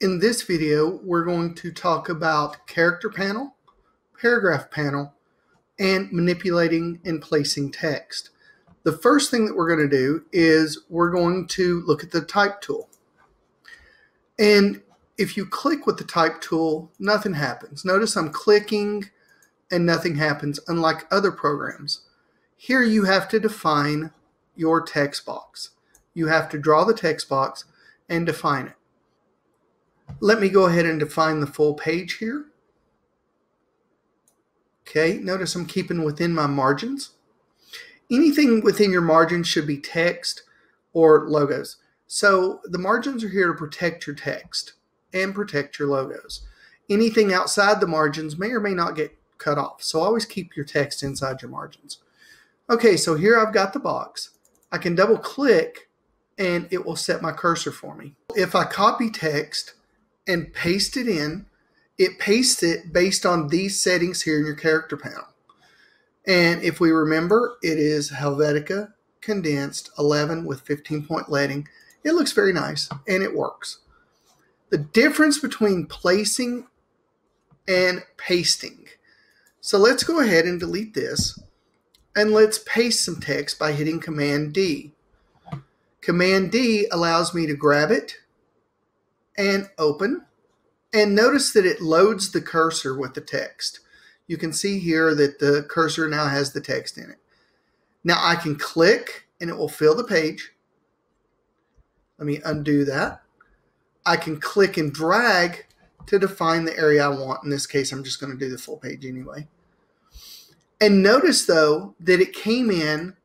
In this video, we're going to talk about character panel, paragraph panel, and manipulating and placing text. The first thing that we're going to do is we're going to look at the type tool. And if you click with the type tool, nothing happens. Notice I'm clicking and nothing happens, unlike other programs. Here you have to define your text box. You have to draw the text box and define it. Let me go ahead and define the full page here. Okay, notice I'm keeping within my margins. Anything within your margins should be text or logos. So the margins are here to protect your text and protect your logos. Anything outside the margins may or may not get cut off. So always keep your text inside your margins. Okay, so here I've got the box. I can double click and it will set my cursor for me. If I copy text and paste it in, it pastes it based on these settings here in your character panel. And if we remember, it is Helvetica condensed 11 with 15-point leading. It looks very nice and it works. The difference between placing and pasting. So let's go ahead and delete this and let's paste some text by hitting Command D. Command D allows me to grab it and open, and notice that it loads the cursor with the text. You can see here that the cursor now has the text in it. Now I can click and it will fill the page. Let me undo that. I can click and drag to define the area I want. In this case, I'm just going to do the full page anyway. And notice though that it came in,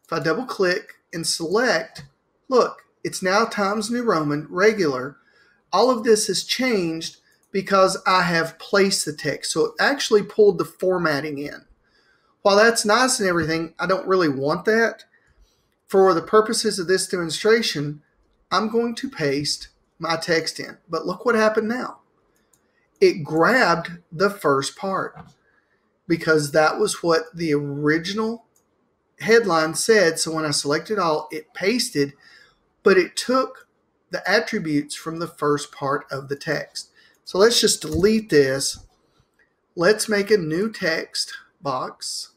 if I double click and select, look, it's now Times New Roman, regular. All of this has changed because I have placed the text. So it actually pulled the formatting in. While that's nice and everything, I don't really want that. For the purposes of this demonstration, I'm going to paste my text in. But look what happened now. It grabbed the first part because that was what the original headline said. So when I selected all, it pasted, but it took the attributes from the first part of the text. So let's just delete this. Let's make a new text box.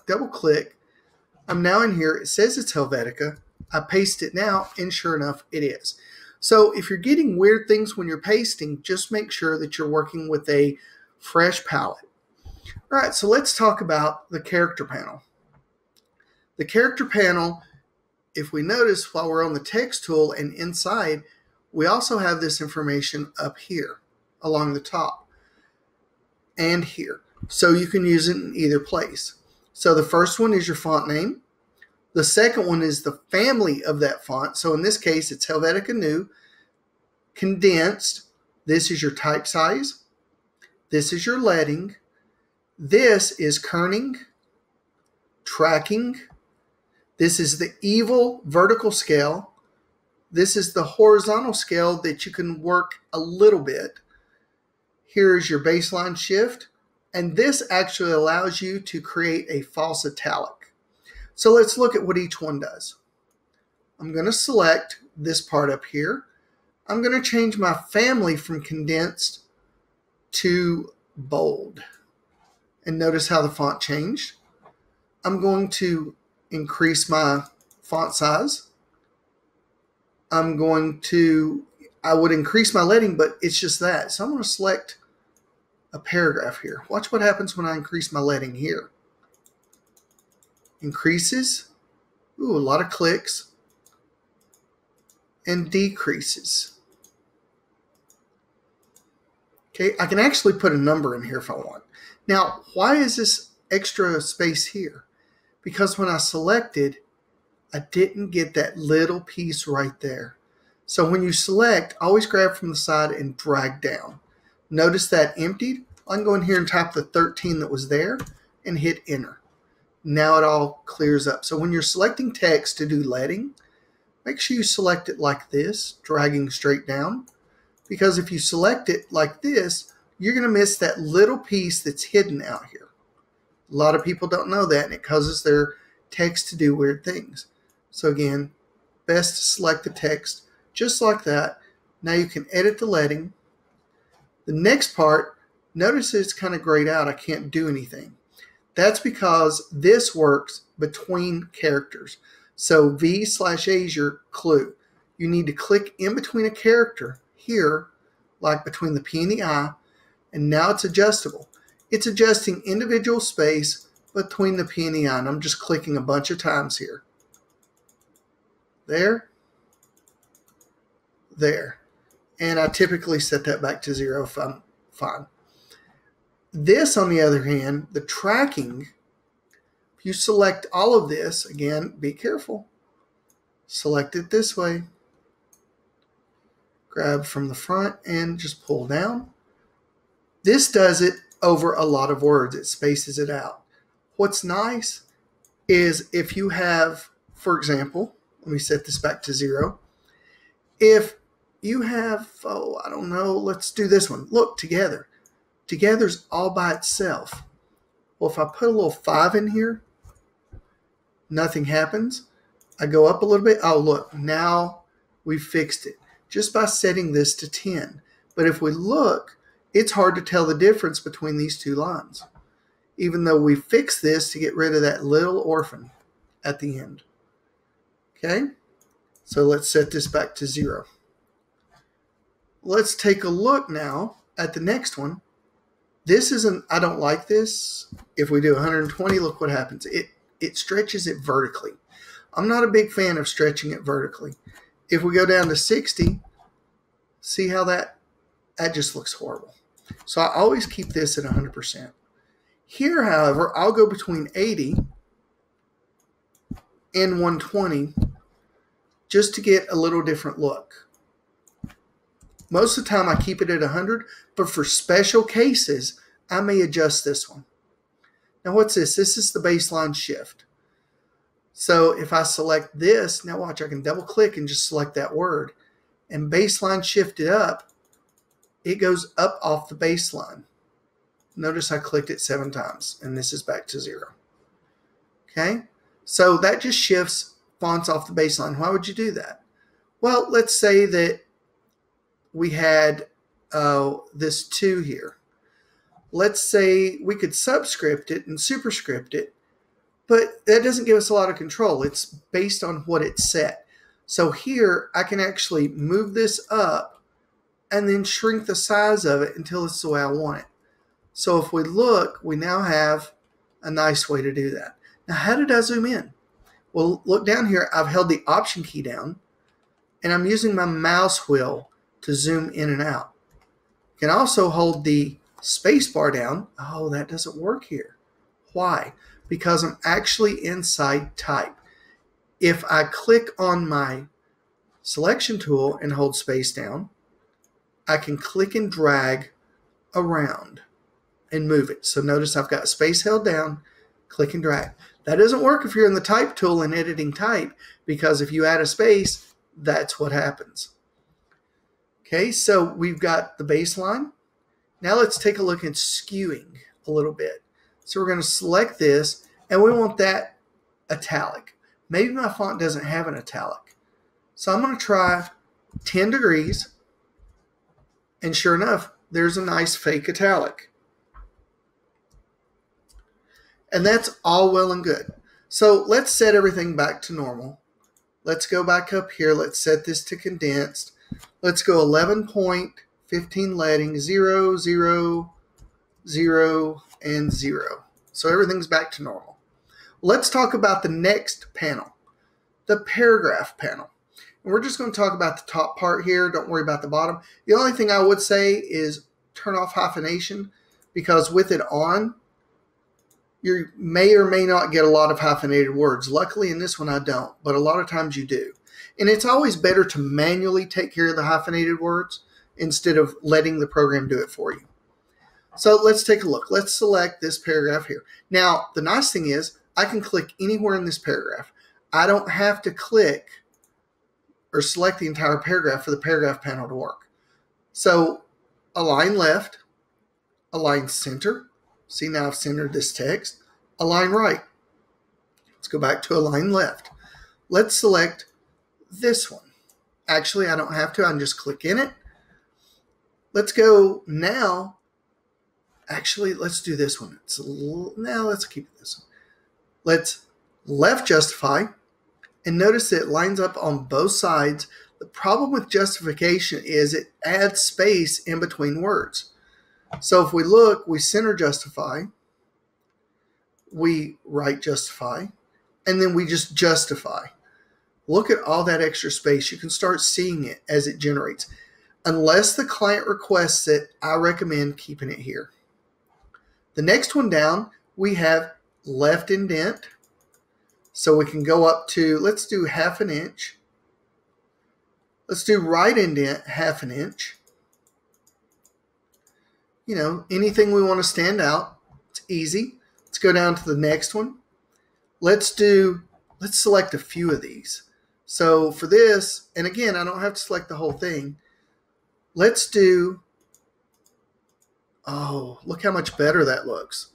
Double click. I'm now in here. It says it's Helvetica. I paste it now, and sure enough, it is. So if you're getting weird things when you're pasting, just make sure that you're working with a fresh palette. All right, so let's talk about the character panel. The character panel, if we notice while we're on the text tool and inside, we also have this information up here along the top and here. So you can use it in either place. So the first one is your font name. The second one is the family of that font. So in this case, it's Helvetica New, condensed. This is your type size. This is your leading. This is kerning, tracking. This is the evil vertical scale. This is the horizontal scale that you can work a little bit. Here is your baseline shift. And this actually allows you to create a false italic. So let's look at what each one does. I'm going to select this part up here. I'm going to change my family from condensed to bold. And notice how the font changed. I'm going to increase my font size. I would increase my leading, but it's just that. So I'm going to select a paragraph here. Watch what happens when I increase my leading here. Increases. Ooh, a lot of clicks. And decreases. Okay, I can actually put a number in here if I want. Now, why is this extra space here? Because when I selected, I didn't get that little piece right there. So when you select, always grab from the side and drag down. Notice that emptied. I can go in here and type the 13 that was there and hit enter. Now it all clears up. So when you're selecting text to do leading, make sure you select it like this, dragging straight down. Because if you select it like this, you're going to miss that little piece that's hidden out here. A lot of people don't know that, and it causes their text to do weird things. So again, best to select the text just like that. Now you can edit the leading. The next part, notice it's kind of grayed out. I can't do anything. That's because this works between characters. So V/A is your clue. You need to click in between a character here, like between the P and the I, and now it's adjustable. It's adjusting individual space between the P and the I, and I'm just clicking a bunch of times here. There. There. And I typically set that back to 0 if I'm fine. This, on the other hand, the tracking, if you select all of this, again, be careful. Select it this way. Grab from the front and just pull down. This does it over a lot of words. It spaces it out. What's nice is if you have, for example, let me set this back to 0. If you have, I don't know, let's do this one. Look, together. Together's all by itself. Well, if I put a little 5 in here, nothing happens. I go up a little bit. Oh, look, now we fixed it just by setting this to 10. But if we look, it's hard to tell the difference between these two lines, even though we fixed this to get rid of that little orphan at the end. Okay, so let's set this back to 0. Let's take a look now at the next one. This isn't, I don't like this. If we do 120, look what happens. It stretches it vertically. I'm not a big fan of stretching it vertically. If we go down to 60, see how that just looks horrible. So I always keep this at 100%. Here, however, I'll go between 80 and 120 just to get a little different look. Most of the time I keep it at 100, but for special cases, I may adjust this one. Now what's this? This is the baseline shift. So if I select this, now watch, I can double click and just select that word. And baseline shift it up, it goes up off the baseline. Notice I clicked it 7 times, and this is back to 0. Okay? So that just shifts fonts off the baseline. Why would you do that? Well, let's say that we had this 2 here. Let's say we could subscript it and superscript it, but that doesn't give us a lot of control. It's based on what it's set. So here I can actually move this up and then shrink the size of it until it's the way I want it. So if we look, we now have a nice way to do that. Now, how did I zoom in? Well, look down here. I've held the Option key down, and I'm using my mouse wheel to zoom in and out. You can also hold the space bar down. Oh, that doesn't work here. Why? Because I'm actually inside type. If I click on my selection tool and hold space down, I can click and drag around and move it. So notice I've got space held down, click and drag. That doesn't work if you're in the type tool and editing type, because if you add a space, that's what happens. Okay, so we've got the baseline. Now let's take a look at skewing a little bit. So we're going to select this, and we want that italic. Maybe my font doesn't have an italic. So I'm going to try 10 degrees, and sure enough, there's a nice fake italic. And that's all well and good. So let's set everything back to normal. Let's go back up here. Let's set this to condensed. Let's go 11 point, 15 leading, 0, 0, 0, and 0. So everything's back to normal. Let's talk about the next panel, the paragraph panel. And we're just going to talk about the top part here. Don't worry about the bottom. The only thing I would say is turn off hyphenation, because with it on, you may or may not get a lot of hyphenated words. Luckily in this one I don't, but a lot of times you do. And it's always better to manually take care of the hyphenated words instead of letting the program do it for you. So let's take a look. Let's select this paragraph here. Now, the nice thing is I can click anywhere in this paragraph. I don't have to click or select the entire paragraph for the paragraph panel to work. So align left, align center. See, now I've centered this text. Align right. Let's go back to align left. Let's select this one. Actually, I don't have to. I can just click in it. Let's go now. Actually, let's do this one. Now let's keep it this one. Let's left justify. And notice it lines up on both sides. The problem with justification is it adds space in between words. So if we look, we center justify, we right justify, and then we just justify. Look at all that extra space. You can start seeing it as it generates. Unless the client requests it, I recommend keeping it here. The next one down, we have left indent. So we can go up to, let's do 1/2 inch. Let's do right indent 1/2 inch. You know, anything we want to stand out. It's easy. Let's go down to the next one. Let's select a few of these. So for this, and again, I don't have to select the whole thing. Let's do, oh, look how much better that looks.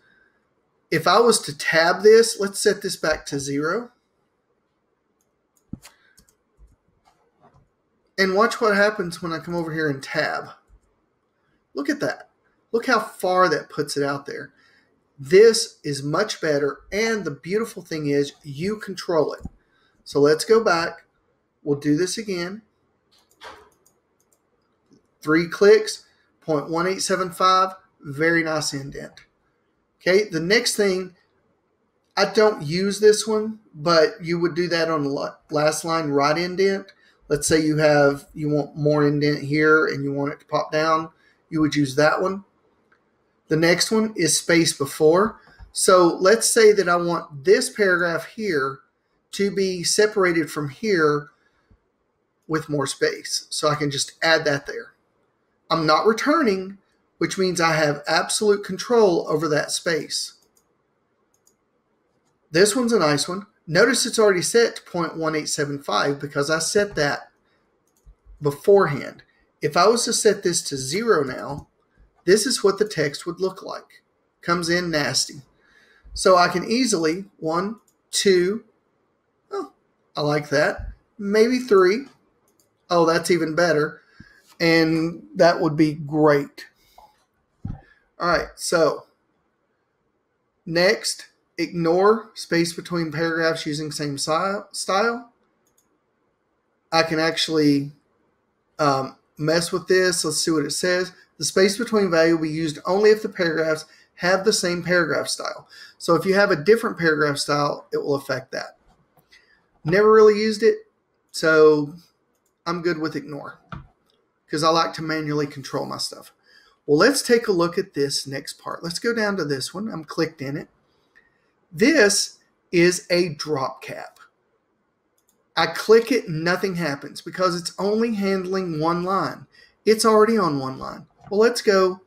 If I was to tab this, let's set this back to 0. And watch what happens when I come over here and tab. Look at that. Look how far that puts it out there. This is much better, and the beautiful thing is you control it. So let's go back. We'll do this again. 3 clicks, 0.1875, very nice indent. Okay, the next thing, I don't use this one, but you would do that on the last line, right indent. Let's say you want more indent here and you want it to pop down, you would use that one. The next one is space before. So let's say that I want this paragraph here to be separated from here with more space. So I can just add that there. I'm not returning, which means I have absolute control over that space. This one's a nice one. Notice it's already set to 0.1875 because I set that beforehand. If I was to set this to 0 now, this is what the text would look like. Comes in nasty. So I can easily, 1, 2, oh, I like that. Maybe 3. Oh, that's even better. And that would be great. All right, so next, ignore space between paragraphs using same style. I can actually mess with this. Let's see what it says. The space between value will be used only if the paragraphs have the same paragraph style. So if you have a different paragraph style, it will affect that. Never really used it, so I'm good with ignore because I like to manually control my stuff. Well, let's take a look at this next part. Let's go down to this one. I'm clicked in it. This is a drop cap. I click it, nothing happens because it's only handling one line. It's already on one line. Well, let's go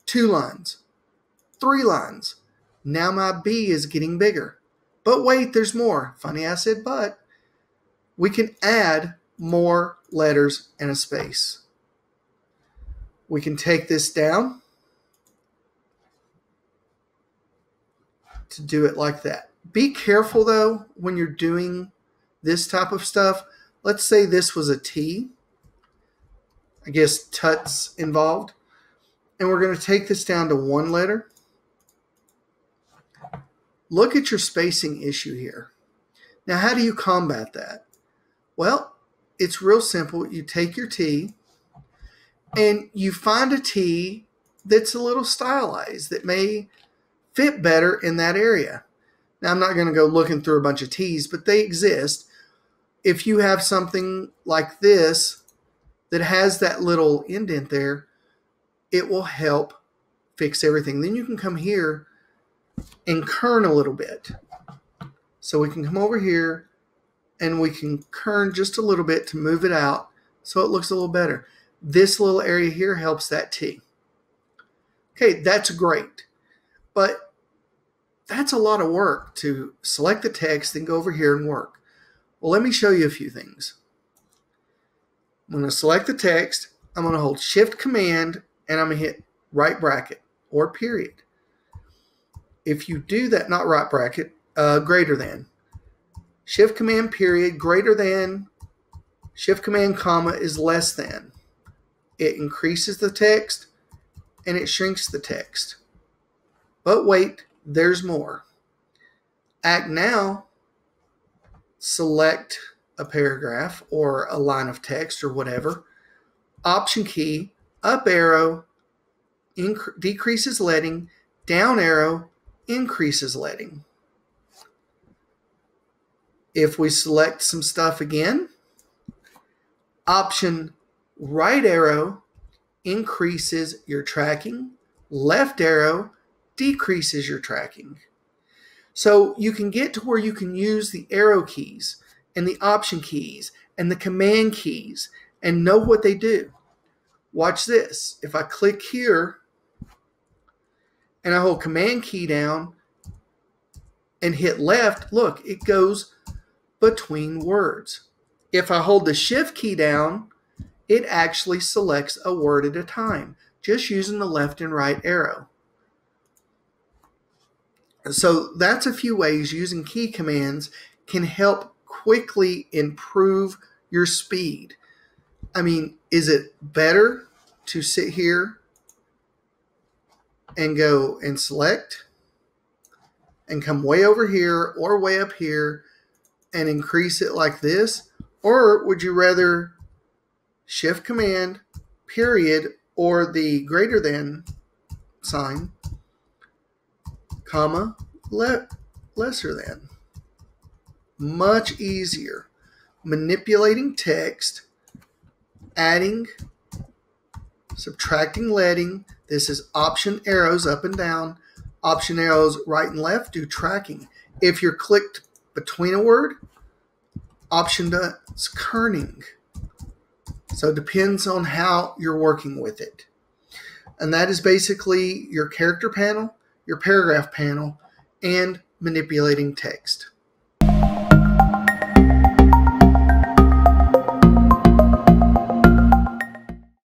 2 lines, 3 lines. Now my B is getting bigger. But wait, there's more. Funny I said but. We can add more letters and a space. We can take this down to do it like that. Be careful though when you're doing this type of stuff. Let's say this was a T. I guess tut's involved. And we're going to take this down to 1 letter. Look at your spacing issue here. Now, how do you combat that? Well, it's real simple. You take your T and you find a T that's a little stylized that may fit better in that area. Now, I'm not going to go looking through a bunch of T's, but they exist. If you have something like this that has that little indent there, it will help fix everything. Then you can come here and kern a little bit. So we can come over here and we can kern just a little bit to move it out so it looks a little better. This little area here helps that T. Okay, that's great. But that's a lot of work to select the text and go over here and work. Well, let me show you a few things. I'm going to select the text. I'm going to hold Shift Command and I'm going to hit right bracket or period. If you do that, not right bracket, greater than. Shift Command period, greater than Shift Command comma is less than. It increases the text and it shrinks the text. But wait, there's more. Act Now, select a paragraph or a line of text or whatever. Option key, up arrow, decreases leading, down arrow, increases leading. If we select some stuff again, option right arrow increases your tracking, left arrow decreases your tracking. So you can get to where you can use the arrow keys and the option keys and the command keys and know what they do. Watch this. If I click here and I hold command key down and hit left, look, it goes between words. If I hold the shift key down, it actually selects a word at a time, just using the left and right arrow. So that's a few ways using key commands can help quickly improve your speed. I mean, is it better to sit here and go and select and come way over here or way up here and increase it like this? Or would you rather shift command, period, or the greater than sign, comma, lesser than? Much easier. Manipulating text, adding, subtracting leading. This is option arrows up and down. Option arrows right and left do tracking. If you're clicked between a word, option does kerning. So it depends on how you're working with it. And that is basically your character panel, your paragraph panel, and manipulating text.